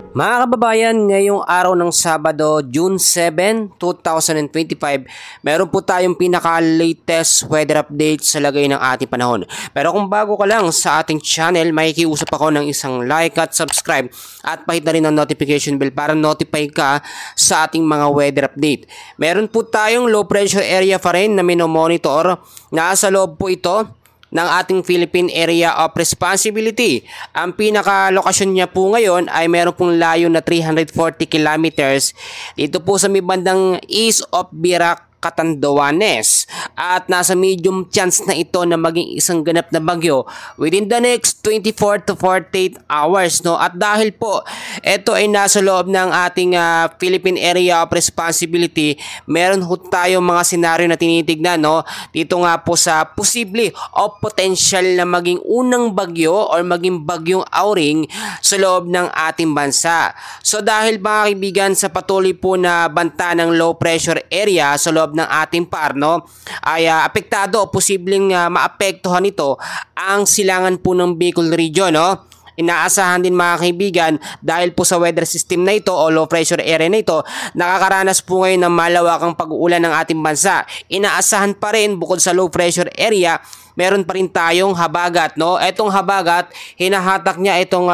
Mga kababayan, ngayong araw ng Sabado, June 7, 2025, meron po tayong pinaka-latest weather update sa lagay ng ating panahon. Pero kung bago ka lang sa ating channel, makikiusap ako ng isang like at subscribe at pahit na rin ang notification bell para notify ka sa ating mga weather update. Meron po tayong low pressure area pa rin na minomonitor. Nasa loob po ito ng ating Philippine Area of Responsibility. Ang pinaka-lokasyon niya po ngayon ay meron pong layo na 340 kilometers dito po sa may bandang east of Virac, Catanduanes, at nasa medium chance na ito na maging isang ganap na bagyo within the next 24 to 48 hours, no? At dahil po ito ay nasa loob ng ating Philippine Area of Responsibility, meron ho tayong mga senaryo na tinitignan, no? Dito nga po sa posible o potential na maging unang bagyo or maging bagyong Auring sa loob ng ating bansa. So dahil mga kaibigan, sa patuloy po na banta ng low pressure area sa loob ng ating par, no, ay apektado o posibleng maapektuhan ito ang silangan po ng Bicol region, no. Inaasahan din mga kaibigan dahil po sa weather system na ito o low pressure area na ito, nakakaranas po ngayon ng malawakang pag-uulan ng ating bansa. Inaasahan pa rin bukod sa low pressure area, meron pa rin tayong habagat, no? Etong habagat, hinahatak niya itong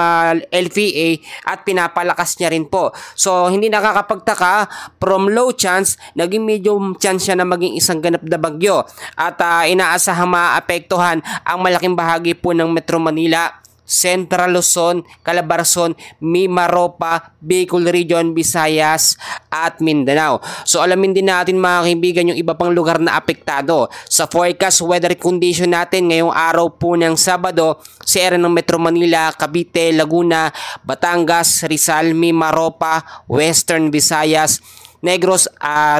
LPA at pinapalakas niya rin po. So, hindi nakakapagtaka, from low chance, naging medium chance siya na maging isang ganap na bagyo. At inaasahang maapektuhan ang malaking bahagi po ng Metro Manila, Central Luzon, Calabarzon, Mimaropa, Bicol Region, Visayas at Mindanao. So alamin din natin mga kaibigan yung iba pang lugar na apektado. Sa forecast weather condition natin ngayong araw po ng Sabado, sa area ng Metro Manila, Cavite, Laguna, Batangas, Rizal, Mimaropa, Western Visayas, Negros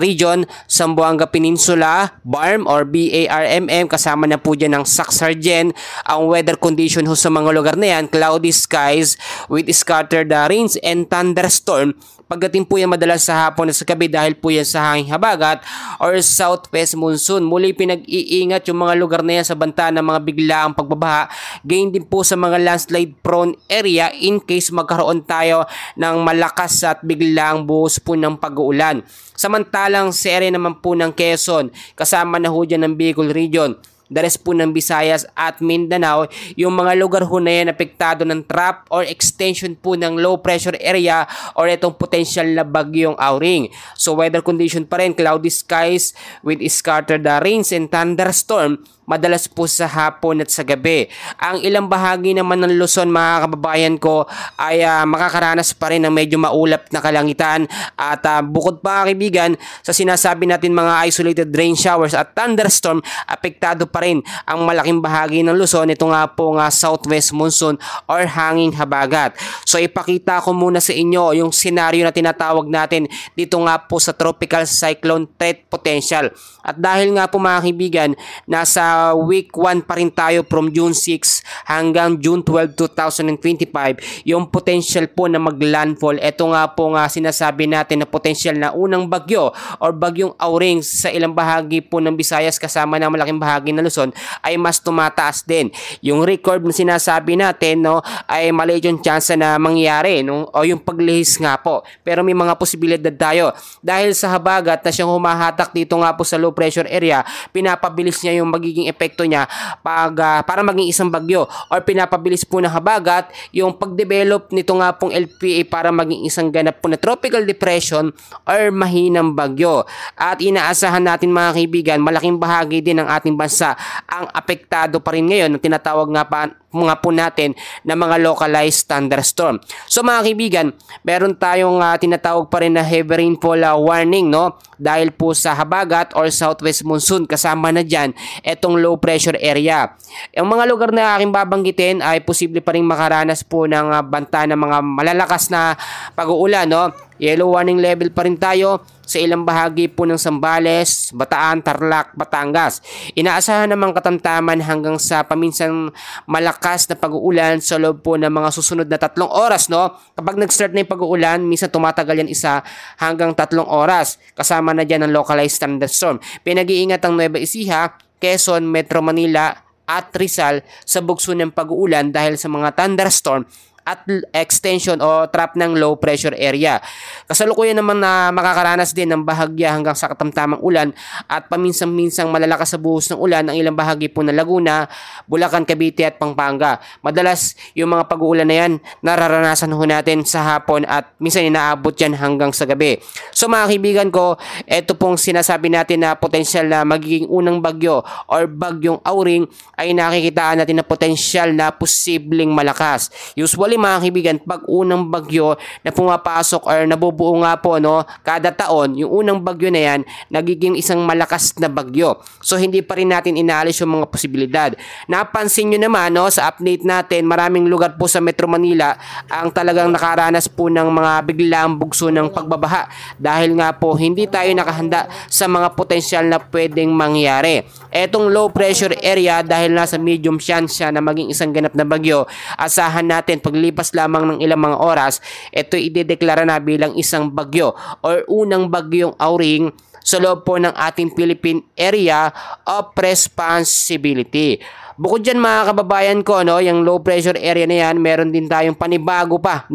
Region, Zamboanga Peninsula, BARM or BARMM, kasama na po dyan ng Sacsargen. Ang weather condition ho sa mga lugar na yan, cloudy skies with scattered rains and thunderstorm. Pagdating po yan madalas sa hapon at sa gabi dahil po yan sa hanging habagat or southwest monsoon. Muli pinag-iingat yung mga lugar na yan sa banta ng mga biglaang pagbabaha. Gain din po sa mga landslide prone area in case magkaroon tayo ng malakas at biglaang buhos po ng pag-uulan. Samantalang sa area naman po ng Quezon, kasama na ho dyan ng Bicol Region, the rest po ng Visayas at Mindanao, yung mga lugar ho na yan apektado ng trap or extension po ng low pressure area or itong potential na bagyong Auring. So weather condition pa rin, cloudy skies with scattered rains and thunderstorm madalas po sa hapon at sa gabi. Ang ilang bahagi naman ng Luzon mga kababayan ko ay makakaranas pa rin ng medyo maulap na kalangitan at bukod pa kaibigan sa sinasabi natin mga isolated rain showers at thunderstorm, apektado pa rin ang malaking bahagi ng Luzon. Ito nga po southwest monsoon or hanging habagat. So ipakita ko muna sa inyo yung senaryo na tinatawag natin dito nga po sa tropical cyclone threat potential. At dahil nga po mga kaibigan, nasa week 1 pa rin tayo from June 6 hanggang June 12, 2025, yung potential po na maglandfall. Ito nga po sinasabi natin na potential na unang bagyo or bagyong Auring sa ilang bahagi po ng Visayas kasama ng malaking bahagi ng Luzon ay mas tumataas din. Yung record na sinasabi natin, no, ay maliit yung chance na mangyari, no, o yung paglihis nga po. Pero may mga posibilidad tayo. Dahil sa habagat na siyang humahatak dito nga po sa low pressure area, pinapabilis niya yung magiging epekto niya para maging isang bagyo or pinapabilis po ng habagat yung pagdevelop nito nga pong LPA para maging isang ganap po na tropical depression or mahinang bagyo. At inaasahan natin mga kaibigan, malaking bahagi din ng ating bansa ang apektado pa rin ngayon ng tinatawag nga po natin na mga localized thunderstorm. So mga kaibigan, meron tayong tinatawag pa rin na heavy rainfall warning, no? Dahil po sa habagat or southwest monsoon, kasama na dyan etong low pressure area. Ang mga lugar na aking babanggitin ay posible pa rin makaranas po ng banta ng mga malalakas na pag-uulan, no? Yellow warning level pa rin tayo sa ilang bahagi po ng Zambales, Bataan, Tarlac, Batangas. Inaasahan namang katamtaman hanggang sa paminsan malakas na pag-uulan sa loob po ng mga susunod na 3 oras, no? Kapag nag-start na yung pag-uulan, minsan tumatagal yan 1 hanggang 3 oras. Kasama na dyan ang localized thunderstorm. Pinag-iingat ang Nueva Ecija, Quezon, Metro Manila at Rizal sa bugso ng pag-uulan dahil sa mga thunderstorm at extension o trap ng low pressure area. Kasalukuyan naman na makakaranas din ng bahagya hanggang sa katamtamang ulan at paminsan-minsang malalakas sa buhos ng ulan ang ilang bahagi po ng Laguna, Bulacan, Cavite at Pampanga. Madalas yung mga pag-uulan na yan nararanasan ho natin sa hapon at minsan inaabot yan hanggang sa gabi. So mga kaibigan ko, ito pong sinasabi natin na potensyal na magiging unang bagyo or bagyong Auring ay nakikitaan natin na potensyal na posibleng malakas. Usually mga kaibigan, pag unang bagyo na pumapasok or nabubuo nga po kada taon, yung unang bagyo na yan nagiging isang malakas na bagyo. So hindi pa rin natin inaalis yung mga posibilidad. Napansin nyo naman sa update natin, maraming lugar po sa Metro Manila ang talagang nakaranas po ng mga biglaang bugso ng pagbabaha dahil nga po hindi tayo nakahanda sa mga potensyal na pwedeng mangyari. Etong low pressure area dahil nasa medium chance siya na maging isang ganap na bagyo, asahan natin paglipas lamang ng ilang mga oras, ito idedeklara na bilang isang bagyo or unang bagyong Auring sa loob po ng ating Philippine Area of Responsibility. Bukod dyan mga kababayan ko, yung low pressure area na yan, meron din tayong panibago pa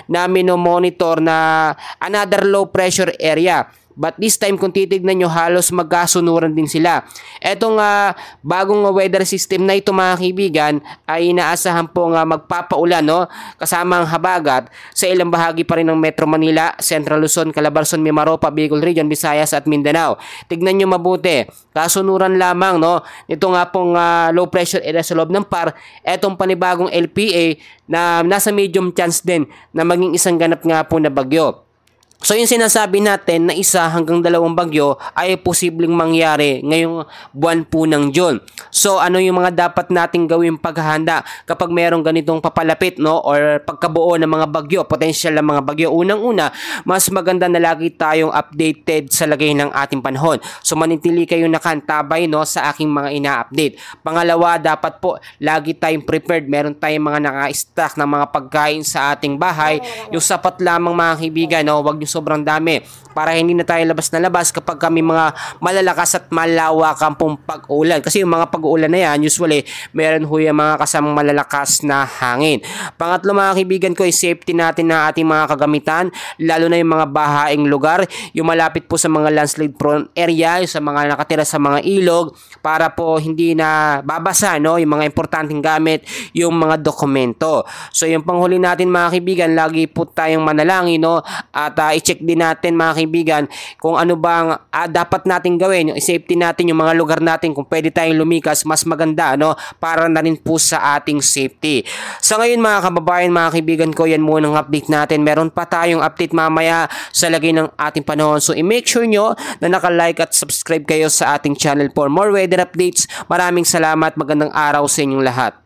na minomonitor na another low pressure area. But this time kung titignan nyo, halos magkasunuran din sila. Etong bagong weather system na ito mga kaibigan ay inaasahan po magpapaulan kasama ang habagat sa ilang bahagi pa rin ng Metro Manila, Central Luzon, Calabarzon, Mimaropa, Bicol Region, Visayas at Mindanao. Tignan nyo mabuti, kasunuran lamang ito nga pong low pressure area sa loob ng PAR, etong panibagong LPA na nasa medium chance din na maging isang ganap nga po na bagyo. So yung sinasabi natin na 1 hanggang 2 bagyo ay posibleng mangyari ngayong buwan po ng June. So ano yung mga dapat nating gawin paghahanda kapag mayroong ganitong papalapit or pagkabuo ng mga bagyo, potensyal na mga bagyo? Unang-una, mas maganda na lagi tayong updated sa lagay ng ating panahon. So manitili kayong nakantabay sa aking mga ina-update. Pangalawa, dapat po lagi tayong prepared. Meron tayong mga naka-stock ng mga pagkain sa ating bahay. Yung sapat lamang mga kaibigan, wag yung sobrang dami para hindi na tayo labas na labas kapag kami mga malalakas at malawakang pong pag-ulan. Kasi yung mga pag-ulan na yan, usually, meron ho yung mga kasamang malalakas na hangin. Pangatlo mga kaibigan ko, safety natin na ating mga kagamitan, lalo na yung mga bahaing lugar, yung malapit po sa mga landslide prone area, yung sa mga nakatira sa mga ilog, para po hindi na babasa yung mga importanteng gamit, yung mga dokumento. So yung panghuli natin mga kaibigan, lagi po tayong manalangin at i-check din natin mga kaibigan kung ano bang dapat natin gawin, yung safety natin, yung mga lugar natin, kung pwede tayong lumikas, mas maganda para na rin po sa ating safety. Sa ngayon mga kababayan, mga kaibigan ko, yan muna ang update natin. Meron pa tayong update mamaya sa lagay ng ating panahon. So i-make sure nyo na naka-like at subscribe kayo sa ating channel for more weather updates. Maraming salamat, magandang araw sa inyong lahat.